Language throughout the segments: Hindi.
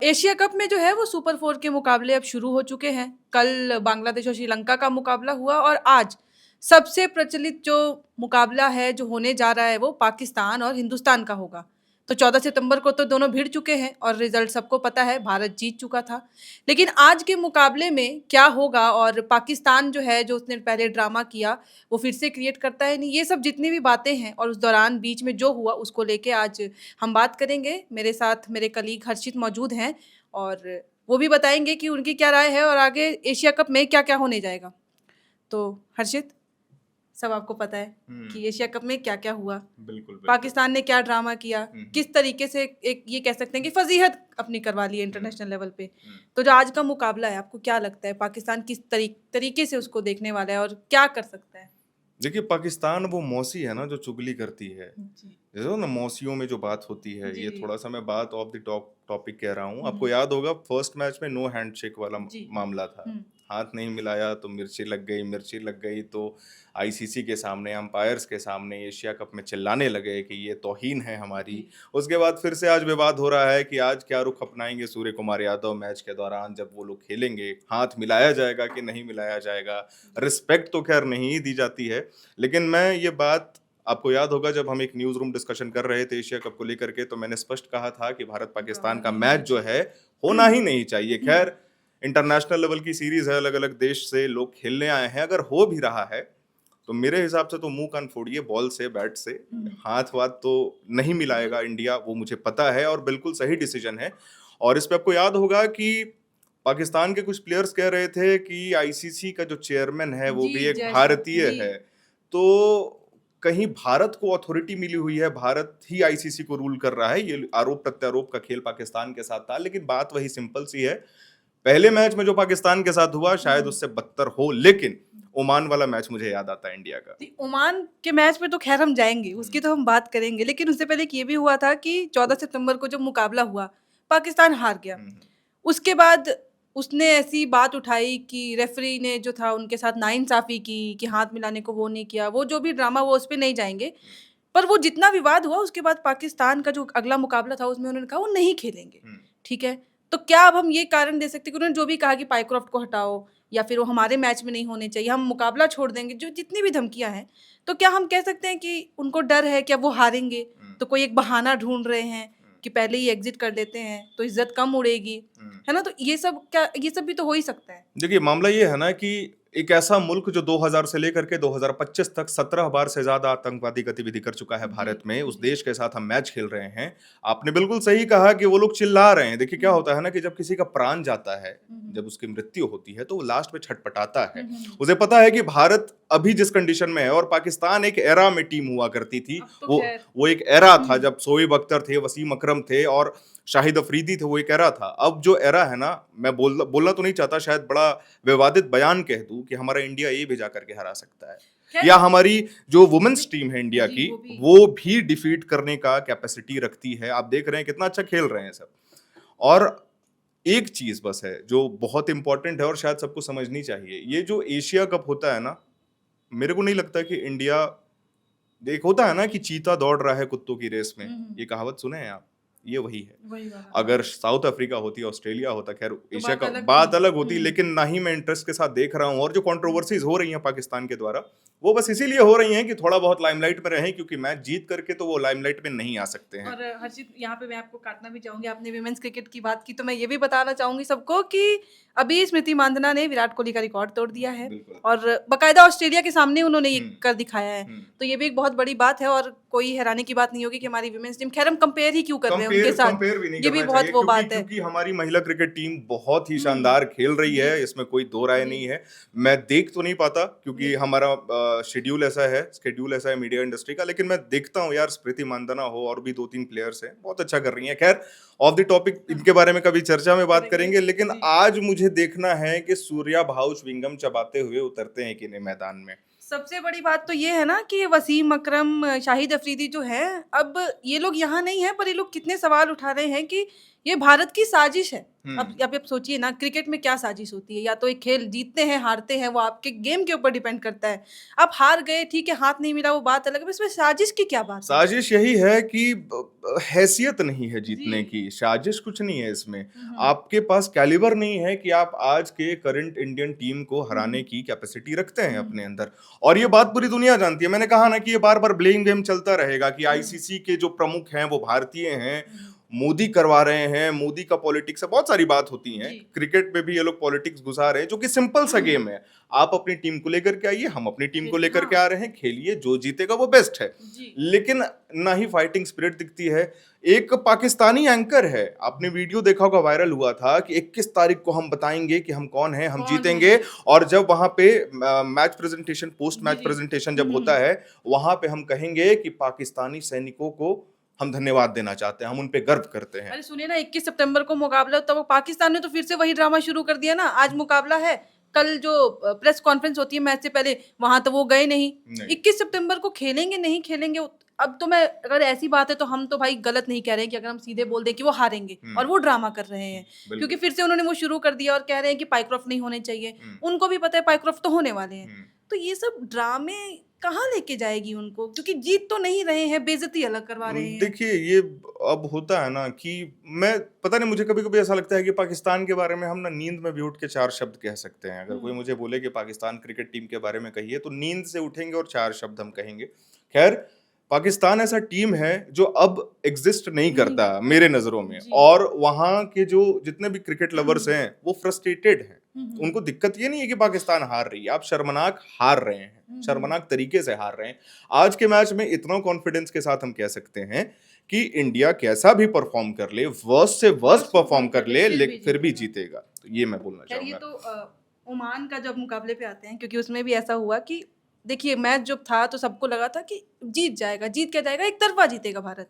एशिया कप में जो है वो सुपर 4 के मुकाबले अब शुरू हो चुके हैं। कल बांग्लादेश और श्रीलंका का मुकाबला हुआ और आज सबसे प्रचलित जो मुकाबला है, जो होने जा रहा है, वो पाकिस्तान और हिंदुस्तान का होगा। तो 14 सितंबर को तो दोनों भिड़ चुके हैं और रिजल्ट सबको पता है, भारत जीत चुका था। लेकिन आज के मुकाबले में क्या होगा और पाकिस्तान जो है, जो उसने पहले ड्रामा किया, वो फिर से क्रिएट करता है नहीं, ये सब जितनी भी बातें हैं और उस दौरान बीच में जो हुआ उसको लेके आज हम बात करेंगे। मेरे साथ मेरे कलीग हर्षित मौजूद हैं और वो भी बताएंगे कि उनकी क्या राय है और आगे एशिया कप में क्या क्या होने जाएगा। तो हर्षित, सब आपको पता है कि एशिया कप में क्या क्या हुआ, बिल्कुल बिल्कुल। पाकिस्तान ने क्या ड्रामा किया, किस तरीके से एक ये कह सकते हैं कि फजीहत अपनी करवा ली है इंटरनेशनल लेवल पे। तो जो आज का मुकाबला है, आपको क्या लगता है पाकिस्तान किस तरीके से उसको देखने वाला है और क्या कर सकता है? देखिए, पाकिस्तान वो मौसी है ना जो चुगली करती है। जी जैसे ना मौसियों में जो बात होती है, जी ये जी थोड़ा सा मैं बात ऑफ द टॉपिक कह रहा हूँ। आपको याद होगा फर्स्ट मैच में नो हैंडशेक वाला जी मामला था। हाथ नहीं मिलाया तो मिर्ची लग गई तो आईसीसी के सामने, अंपायर्स के सामने एशिया कप में चिल्लाने लगे कि ये तौहीन है हमारी। उसके बाद फिर से आज विवाद हो रहा है कि आज क्या रुख अपनाएंगे सूर्य कुमार यादव मैच के दौरान जब वो लोग खेलेंगे, हाथ मिलाया जाएगा कि नहीं मिलाया जाएगा। रिस्पेक्ट तो खैर नहीं दी जाती है, लेकिन मैं ये बात, आपको याद होगा जब हम एक न्यूज रूम डिस्कशन कर रहे थे एशिया कप को लेकर के, तो मैंने स्पष्ट कहा था कि भारत पाकिस्तान का मैच जो है होना ही नहीं चाहिए। खैर, इंटरनेशनल लेवल की सीरीज है, अलग अलग देश से लोग खेलने आए हैं, अगर हो भी रहा है तो मेरे हिसाब से तो मुंह कान फोड़िए, बॉल से, बैट से। हाथ वाथ तो नहीं मिलाएगा इंडिया, वो मुझे पता है और बिल्कुल सही डिसीजन है। और इस पे आपको याद होगा कि पाकिस्तान के कुछ प्लेयर्स कह रहे थे कि आईसीसी का जो चेयरमैन है वो जी भी एक जयशंकर भारतीय जी है। तो कहीं भारत को अथॉरिटी मिली हुई है, भारत ही आईसीसी को रूल कर रहा है। ये आरोप प्रत्यारोप का खेल पाकिस्तान के साथ था, लेकिन बात वही सिंपल सी है। पहले मैच में जो पाकिस्तान के साथ हुआ शायद उससे बदतर हो, लेकिन ओमान वाला मैच मुझे याद आता है इंडिया का। जी, ओमान के मैच पे तो खैर हम जाएंगे, उसकी तो हम बात करेंगे, लेकिन उससे पहले एक ये भी हुआ था कि 14 सितंबर को जब मुकाबला हुआ, पाकिस्तान हार गया। उसके बाद उसने ऐसी बात उठाई कि रेफरी ने जो था उनके साथ नाइंसाफी की कि हाथ मिलाने को वो नहीं किया, वो जो भी ड्रामा, वो उस पे नहीं जाएंगे। पर वो जितना विवाद हुआ उसके बाद पाकिस्तान का जो अगला मुकाबला था उसमें उन्होंने कहा वो नहीं खेलेंगे। ठीक है, तो क्या अब हम ये कारण दे सकते हैं कि उन्होंने जो भी कहा कि पाइक्रॉफ्ट को हटाओ या फिर वो हमारे मैच में नहीं होने चाहिए, हम मुकाबला छोड़ देंगे, जो जितनी भी धमकियां हैं, तो क्या हम कह सकते हैं कि उनको डर है, क्या वो हारेंगे तो कोई एक बहाना ढूंढ रहे हैं कि पहले ही एग्जिट कर देते हैं तो इज्जत कम उड़ेगी, है ना? तो ये सब क्या, ये सब भी तो हो ही सकता है। देखिए, मामला ये है ना कि एक ऐसा मुल्क जो 2000 से लेकर के 2025 तक 17 बार से ज्यादा आतंकवादी गतिविधि कर चुका है भारत में, उस देश के साथ हम मैच खेल रहे हैं। आपने बिल्कुल सही कहा कि वो लोग चिल्ला रहे हैं। देखिए, क्या होता है ना कि जब किसी का प्राण जाता है, जब उसकी मृत्यु होती है, तो वो लास्ट में छटपटाता है। उसे पता है कि भारत अभी जिस कंडीशन में है, और पाकिस्तान एक एरा में टीम हुआ करती थी। अब तो वो खैर वो एक एरा था जब शोएब अख्तर थे, वसीम अकरम थे और शाहिद अफरीदी थे, वो एक एरा था। अब जो एरा है ना, मैं बोलना तो नहीं चाहता, शायद बड़ा विवादित बयान कह दूं कि हमारा इंडिया ये भी जाकर के हरा सकता है, या हमारी जो वुमेन्स टीम है इंडिया की, वो भी डिफीट करने का कैपेसिटी रखती है। आप देख रहे हैं कितना अच्छा खेल रहे हैं सब। और एक चीज बस है जो बहुत इंपॉर्टेंट है और शायद सबको समझनी चाहिए, ये जो एशिया कप होता है ना, मेरे को नहीं लगता कि इंडिया, देख होता है ना कि चीता दौड़ रहा है कुत्तों की रेस में, ये कहावत सुने हैं आप? ये वही है। वही वाला अगर साउथ अफ्रीका होती, ऑस्ट्रेलिया होता, खैर तो एशिया बात का अलग बात थी। अलग होती, लेकिन ना ही मैं इंटरेस्ट के साथ देख रहा हूं। और जो कंट्रोवर्सीज हो रही हैं पाकिस्तान के द्वारा, वो बस इसीलिए हो रही हैं कि थोड़ा बहुत लाइमलाइट में रहें, क्योंकि मैच जीत करके तो वो लाइमलाइट में नहीं आ सकते हैं। और हर्षित, यहाँ पे मैं आपको काटना भी चाहूंगी, आपने विमेंस क्रिकेट की बात की तो मैं ये भी बताना चाहूंगी सबको कि अभी स्मृति मांदना ने विराट कोहली का रिकॉर्ड तोड़ दिया है बिल्कुल। और बकायदा ऑस्ट्रेलिया के सामने उन्होंने ये कर दिखाया है। तो ये भी एक बहुत बड़ी बात है और कोई हैरानी की बात नहीं होगी कि हमारी विमेंस टीम, खैर हम कंपेयर ही क्यों कर रहे हैं उनके साथ, कंपेयर भी नहीं ये भी करना बहुत चाहिए, वो क्योंकि बात है। क्योंकि हमारी महिला क्रिकेट टीम बहुत ही शानदार खेल रही है, इसमें कोई दो राय नहीं है। मैं देख तो नहीं पाता क्योंकि हमारा शेड्यूल ऐसा है मीडिया इंडस्ट्री का, लेकिन मैं देखता हूँ यार, स्मृति मानधना हो और भी 2-3 प्लेयर्स हैं, बहुत अच्छा कर रही हैं। खैर, ऑफ द टॉपिक इनके बारे में कभी चर्चा में बात करेंगे, लेकिन आज मुझे देखना है कि सूर्या भाऊ च्युइंगम चबाते हुए उतरते हैं कि नहीं मैदान में। सबसे बड़ी बात तो ये है ना कि वसीम अकरम, शाहिद अफरीदी जो हैं, अब ये लोग यहाँ नहीं है पर ये लोग कितने सवाल उठा रहे हैं कि ये भारत की साजिश है। हम्म। अब आप सोचिए ना, क्रिकेट में क्या साजिश होती है, या तो एक खेल जीतते हैं हारते हैं, वो आपके गेम के ऊपर डिपेंड करता है। आप हार गए, ठीक है, हाथ नहीं मिला, वो बात अलग है, पर इसमें साजिश की क्या बात है? साजिश यही है कि हैसियत नहीं है जीतने जी। की, साजिश कुछ नहीं है इसमें। हम्म। आपके पास कैलिबर नहीं है कि आप आज के करंट इंडियन टीम को हराने हम्म। की कैपेसिटी रखते हैं अपने अंदर। और ये बात पूरी दुनिया जानती है। मैंने कहा ना कि ये बार बार ब्लेम गेम चलता रहेगा कि आईसीसी के जो प्रमुख हैं वो भारतीय हैं, मोदी करवा रहे हैं, मोदी का पॉलिटिक्स है, बहुत सारी बात होती हैं। जी। क्रिकेट में भी ये लोग पॉलिटिक्स घुसा रहे हैं, जो कि सिंपल सा गेम है। आप अपनी टीम को लेकर के आइए, हम अपनी टीम को लेकर के आ रहे हैं, खेलिए, जो जीतेगा वो बेस्ट है। जी। लेकिन ना ही फाइटिंग स्पिरिट दिखती है। एक पाकिस्तानी एंकर है, आपने वीडियो देखा होगा, वायरल हुआ था कि 21 तारीख को हम बताएंगे कि हम कौन हैं, हम कौन जीतेंगे। है? और जब वहां पे मैच प्रेजेंटेशन, पोस्ट जी, मैच जी। प्रेजेंटेशन जब होता है, वहां पे हम कहेंगे कि पाकिस्तानी सैनिकों को हम धन्यवाद देना चाहते हैं, हम उन पे गर्व करते हैं। अरे सुनिए ना, 21 सितंबर को मुकाबला, तो वो पाकिस्तान ने तो फिर से वही ड्रामा शुरू कर दिया ना। आज मुकाबला है, कल जो प्रेस कॉन्फ्रेंस होती है मैच से पहले, वहां तो वो गए नहीं। 21 सितंबर को खेलेंगे नहीं खेलेंगे, अब तो मैं, अगर ऐसी बात है तो हम तो भाई गलत नहीं कह रहे हैं कि अगर हम सीधे बोल दें कि वो हारेंगे, और वो ड्रामा कर रहे हैं। क्योंकि फिर से उन्होंने वो शुरू कर दिया और कह रहे हैं कि पाइक्रॉफ्ट नहीं होने चाहिए। उनको भी पता है पाइक्रॉफ्ट तो होने वाले हैं। तो ये सब ड्रामे कहाँ लेके जाएगी उनको, क्योंकि जीत तो नहीं रहे हैं, बेइज्जती अलग करवा रहे हैं। देखिए, ये अब होता है ना कि मैं, पता नहीं, मुझे कभी कभी ऐसा लगता है कि पाकिस्तान के बारे में हम ना नींद में भी उठ के 4 शब्द कह सकते हैं। अगर कोई मुझे बोले कि पाकिस्तान क्रिकेट टीम के बारे में कहिए, तो नींद से उठेंगे और 4 शब्द हम कहेंगे। खैर, पाकिस्तान ऐसा टीम है जो अब एग्जिस्ट नहीं करता मेरे नजरों में। और वहां के जो जितने भी क्रिकेट लवर्स हैं वो फ्रस्ट्रेटेड हैं। उनको दिक्कत ये नहीं है कि पाकिस्तान हार रही है, आप शर्मनाक हार रहे हैं, शर्मनाक तरीके से हार रहे हैं। आज के मैच में इतना कॉन्फिडेंस के साथ हम कह सकते हैं कि इंडिया कैसा भी परफॉर्म कर ले, वर्स्ट से वर्स्ट परफॉर्म कर ले, लेकिन फिर भी जीतेगा। तो ये मैं बोलना खैर, ये चाहूंगा। तो ओमान का जब मुकाबले पे आते हैं, क्योंकि उसमें भी ऐसा हुआ कि देखिए, मैच जब था तो सबको लगा था कि जीत जाएगा, जीत क्या जाएगा, एक तरफा जीतेगा भारत।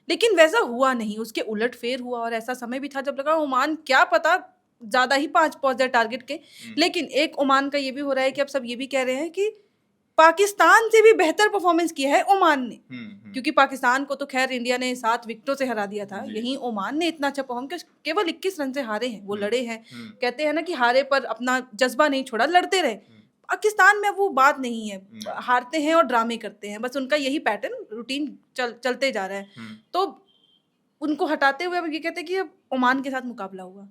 लेकिन वैसा हुआ नहीं, उसके उलट फेर हुआ। और ऐसा समय भी था जब लगा ओमान क्या पता ज्यादा ही 5 पहुंच जाए टारगेट के। लेकिन एक ओमान का ये भी हो रहा है कि अब सब ये भी कह रहे हैं कि पाकिस्तान से भी बेहतर परफॉर्मेंस किया है ओमान ने। क्योंकि पाकिस्तान को तो खैर इंडिया ने 7 विकेटों से हरा दिया था, यहीं ओमान ने इतना अच्छा परफॉर्म किया, केवल 21 रन से हारे हैं, वो लड़े हैं। कहते हैं ना कि हारे पर अपना जज्बा नहीं छोड़ा, लड़ते रहे। पाकिस्तान में वो बात नहीं है, हारते हैं और ड्रामे करते हैं, बस उनका यही पैटर्न रूटीन चलते जा रहा है। तो उनको हटाते हुए अब ये कहते हैं कि अब ओमान के साथ मुकाबला हुआ।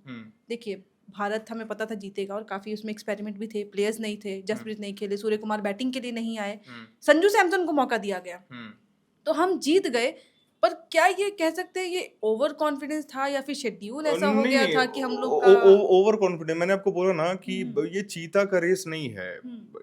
देखिए, भारत हमें पता था जीतेगा, और काफी उसमें एक्सपेरिमेंट भी थे, प्लेयर्स नहीं थे, जसप्रीत नहीं खेले, सूर्य कुमार बैटिंग के लिए नहीं आए, संजू सैमसन को मौका दिया गया, तो हम जीत गए। पर क्या ये कह सकते हैं ये ओवर कॉन्फिडेंस था, या फिर शेड्यूल ऐसा हो गया था कि हम लोग का ओवर कॉन्फिडेंस? मैंने आपको बोला ना कि ये चीता का रेस नहीं है।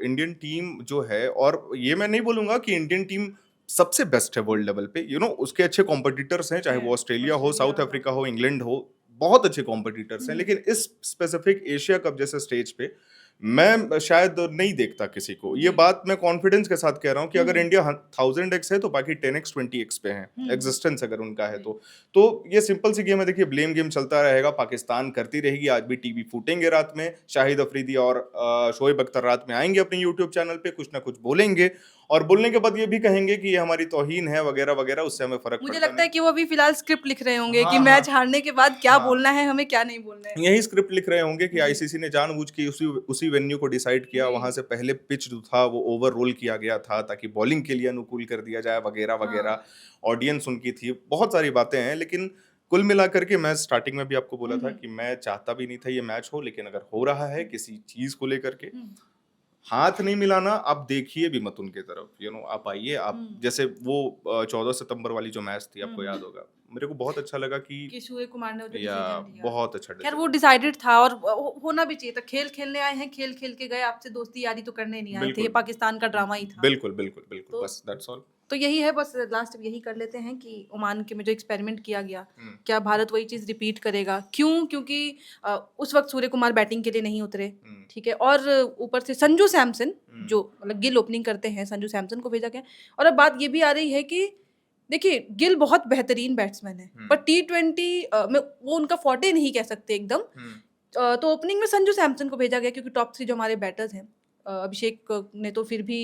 इंडियन टीम जो है, और ये मैं नहीं बोलूंगा कि इंडियन टीम सबसे बेस्ट है वर्ल्ड लेवल पे, उसके अच्छे कॉम्पिटिटर्स हैं, चाहे वो ऑस्ट्रेलिया हो, साउथ अफ्रीका हो, इंग्लैंड हो, बहुत अच्छे कॉम्पिटिटर्स हैं। लेकिन इस स्पेसिफिक एशिया कप जैसे स्टेज पे मैं शायद नहीं देखता किसी को। ये बात मैं कॉन्फिडेंस के साथ कह रहा हूँ कि अगर इंडिया 1000x है तो बाकी 10x 20x पे है, एग्जिस्टेंस अगर उनका है तो ये सिंपल सी गेम है। देखिए, ब्लेम गेम चलता रहेगा, पाकिस्तान करती रहेगी, आज भी टीवी फूटेंगे रात में, शाहिद अफरीदी और शोएब अख्तर रात में आएंगे अपने यूट्यूब चैनल पे, कुछ ना कुछ बोलेंगे, और बोलने के बाद ये भी कहेंगे कि ये हमारी तौहीन है वगैरह वगैरह। उससे हमें फर्क मुझे पड़ता लगता है नहीं। कि वो अभी फिलहाल स्क्रिप्ट लिख रहे होंगे कि हाँ, मैच हारने के बाद क्या हाँ। बोलना है हमें, क्या नहीं बोलना है। यही स्क्रिप्ट लिख रहे होंगे कि आईसीसी ने जानबूझ के उसी वेन्यू को डिसाइड किया, वहां से पहले पिच जो था वो ओवर रोल किया गया था ताकि बॉलिंग के लिए अनुकूल कर दिया जाए, वगैरह वगैरह। ऑडियंस उनकी थी, बहुत सारी बातें हैं। लेकिन कुल मिलाकर के, मैं स्टार्टिंग में भी आपको बोला था कि मैं चाहता भी नहीं था ये मैच हो, लेकिन अगर हो रहा है किसी चीज को लेकर के, हाथ नहीं मिलाना, आप देखिए भी मत उनके तरफ। आप आइए, आप जैसे वो 14 सितंबर वाली जो मैच थी, आपको याद होगा, मेरे को बहुत अच्छा लगा कि सूर्य कुमार ने या बहुत अच्छा खैर वो डिसाइडेड था, और होना भी चाहिए था। खेल खेलने आए हैं, खेल खेल के गए, आपसे दोस्ती यारी तो करने नहीं आए थे, ये पाकिस्तान का ड्रामा ही था। बिल्कुल बिल्कुल बिल्कुल, बस दैट्स ऑल। तो यही है, बस लास्ट यही कर लेते हैं कि ओमान के में जो एक्सपेरिमेंट किया गया, क्या भारत वही चीज रिपीट करेगा? क्यों? क्योंकि उस वक्त सूर्य कुमार बैटिंग के लिए नहीं उतरे, ठीक है, और ऊपर से संजू सैमसन, जो मतलब गिल ओपनिंग करते हैं, संजू सैमसन को भेजा गया। और अब बात ये भी आ रही है कि देखिए, गिल बहुत बेहतरीन बैट्समैन है, पर T20 में वो उनका फॉर्टे नहीं कह सकते एकदम। तो ओपनिंग में संजू सैमसन को भेजा गया, क्योंकि टॉप 3 जो हमारे बैटर्स हैं, अभिषेक ने तो फिर भी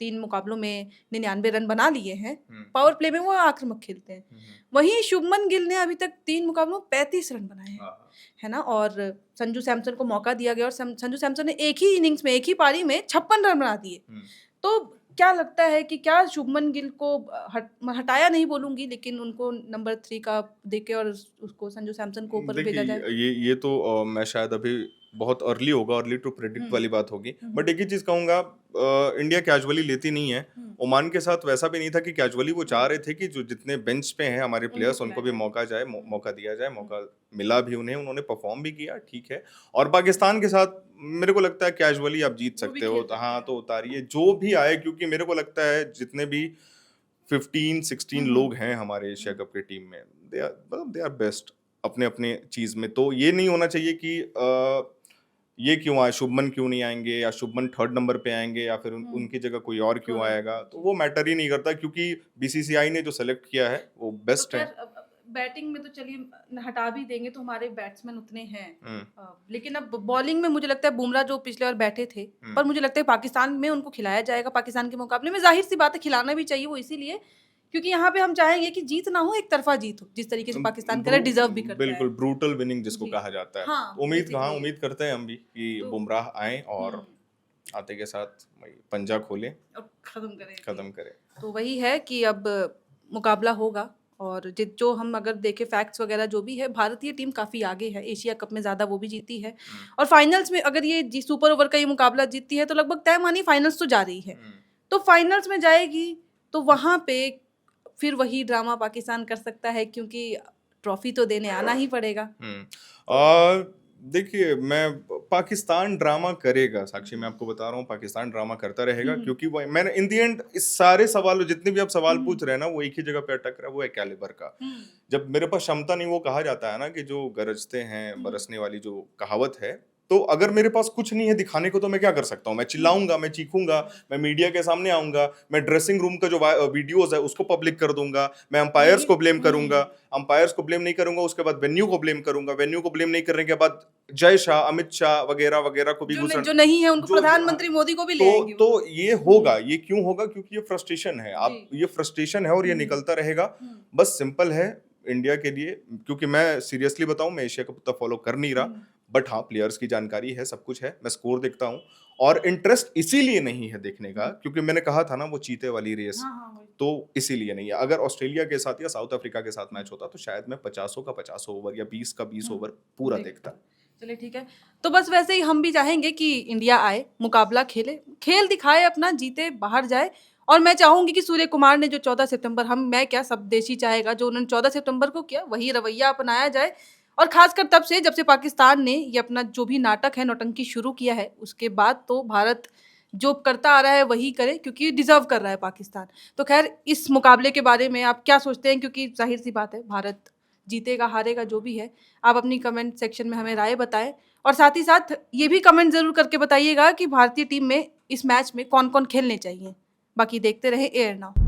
3 मुकाबलों में 99 रन बना लिए हैं। हम्म, पावर प्ले में वो आक्रामक खेलते हैं। हम्म, वहीं शुभमन गिल ने अभी तक 3 मुकाबलों में 35 रन बनाए हैं, हाँ, है ना? और संजू सैमसन को मौका दिया गया और संजू सैमसन ने एक ही इनिंग्स में, एक ही पारी में 56 रन बना दिए। हम्म। तो क्या लगता है कि क्या शुभमन गिल को हटाया नहीं बोलूंगी, लेकिन उनको नंबर 3 का देके और उसको संजू सैमसन को ऊपर भेजा जाए? देखिए ये तो मैं शायद अभी बहुत अर्ली होगा, अर्ली टू प्रेडिक्ट वाली बात होगी, बट एक ही चीज कहूंगा, इंडिया कैजुअली लेती नहीं है। ओमान के साथ वैसा भी नहीं था कि कैजुअली वो चाह रहे थे कि जो जितने बेंच पे हैं हमारे प्लेयर्स उनको भी मौका दिया जाए, मौका मिला भी उन्हें, उन्होंने परफॉर्म भी किया, ठीक है। और पाकिस्तान के साथ मेरे को लगता है कैजुअली आप जीत सकते हो, हाँ तो उतारिए जो भी आए, क्योंकि मेरे को लगता है जितने भी 15-16 लोग हैं हमारे एशिया कप की टीम में, दे आर बेस्ट अपने अपने चीज में। तो ये नहीं होना चाहिए कि ये क्यों आए, शुभमन क्यों नहीं आएंगे, या शुभमन 3rd नंबर पे आएंगे, या फिर उनकी जगह कोई और क्यों आएगा, तो वो मैटर ही नहीं करता, क्योंकि बीसीसीआई ने जो सेलेक्ट किया है वो बेस्ट है। बैटिंग में तो चलिए हटा भी देंगे, तो हमारे बैट्समैन उतने हैं, लेकिन अब बॉलिंग में मुझे लगता है बुमराह जो पिछले बार बैठे थे, पर मुझे लगता है पाकिस्तान में उनको खिलाया जाएगा। पाकिस्तान के मुकाबले में जाहिर सी बात है खिलाना भी चाहिए, वो इसीलिए क्योंकि यहाँ पे हम चाहेंगे कि जीत ना हो, एक तरफा जीत हो, जिस तरीके से पाकिस्तान करे डिजर्व भी करता है। बिल्कुल ब्रूटल विनिंग जिसको कहा जाता है। हाँ, उम्मीद करते हैं हम भी कि बुमराह आए और आते के साथ पंजा खोले और खत्म करे। तो वही है कि अब मुकाबला होगा, और जो हम अगर देखें फैक्ट्स वगैरह जो भी है, भारतीय टीम काफ़ी आगे है, एशिया कप में ज़्यादा वो भी जीती है, और फाइनल्स में अगर ये सुपर ओवर का ये मुकाबला जीतती है तो लगभग तय मानी फाइनल्स तो जा रही है। तो फाइनल्स में जाएगी तो वहाँ पे फिर वही ड्रामा पाकिस्तान कर सकता है, क्योंकि ट्रॉफी तो देने आना ही पड़ेगा। देखिए पाकिस्तान ड्रामा करेगा, साक्षी मैं आपको बता रहा हूँ, पाकिस्तान ड्रामा करता रहेगा, क्योंकि वो मैंने इन दी एंड इस सारे सवाल जितने भी आप सवाल पूछ रहे हैं ना, वो एक ही जगह पे अटक रहा है, वो है कैलिबर का। जब मेरे पास क्षमता नहीं, वो कहा जाता है ना कि जो गरजते हैं बरसने वाली जो कहावत है, तो अगर मेरे पास कुछ नहीं है दिखाने को तो मैं क्या कर सकता हूँ? मैं चिल्लाऊंगा, मैं चीखूंगा, मैं मीडिया के सामने आऊंगा, मैं ड्रेसिंग रूम का जो वीडियोस है उसको पब्लिक कर दूंगा, मैं अंपायर्स को ब्लेम करूंगा, अंपायर्स को ब्लेम नहीं करूंगा, उसके बाद वेन्यू को ब्लेम करूंगा, वेन्यू को ब्लेम नहीं करने के बाद जय शाह, अमित शाह वगैरह वगैरह को भी जो नहीं है उनको प्रधानमंत्री मोदी को भी ले आएंगे। तो ये होगा, ये क्यों होगा? क्योंकि ये फ्रस्ट्रेशन है, आप ये फ्रस्ट्रेशन है और ये निकलता रहेगा। बस सिंपल है इंडिया के लिए, क्योंकि मैं सीरियसली बताऊं, मैं एशिया कप तक फॉलो कर नहीं रहा, बट हाँ प्लेयर्स की जानकारी है, सब कुछ है, मैं स्कोर देखता हूँ, और इंटरेस्ट इसीलिए नहीं है देखने का क्योंकि मैंने कहा था ना वो चीते वाली रेस, तो इसीलिए नहीं है। अगर ऑस्ट्रेलिया के साथ या साउथ अफ्रीका के साथ मैच होता तो शायद मैं 50 का 50 ओवर या 20 का 20 ओवर पूरा देखता। चलिए ठीक है, तो बस वैसे ही हम भी चाहेंगे कि इंडिया आए, मुकाबला खेले, खेल दिखाए अपना, जीते, बाहर जाए। और मैं चाहूंगी कि सूर्य कुमार ने जो 14 सितंबर मैं क्या सब देशी चाहेगा, जो उन्होंने 14 सितंबर को किया वही रवैया अपनाया जाए। और खासकर तब से जब से पाकिस्तान ने ये अपना जो भी नाटक है, नौटंकी शुरू किया है, उसके बाद तो भारत जो करता आ रहा है वही करे, क्योंकि डिजर्व कर रहा है पाकिस्तान। तो खैर इस मुकाबले के बारे में आप क्या सोचते हैं, क्योंकि जाहिर सी बात है भारत जीतेगा हारेगा जो भी है। आप अपनी कमेंट सेक्शन में हमें राय बताएं, और साथ ही साथ ये भी कमेंट जरूर करके बताइएगा कि भारतीय टीम में इस मैच में कौन कौन खेलने चाहिए। बाकी देखते रहे एयर नाउ।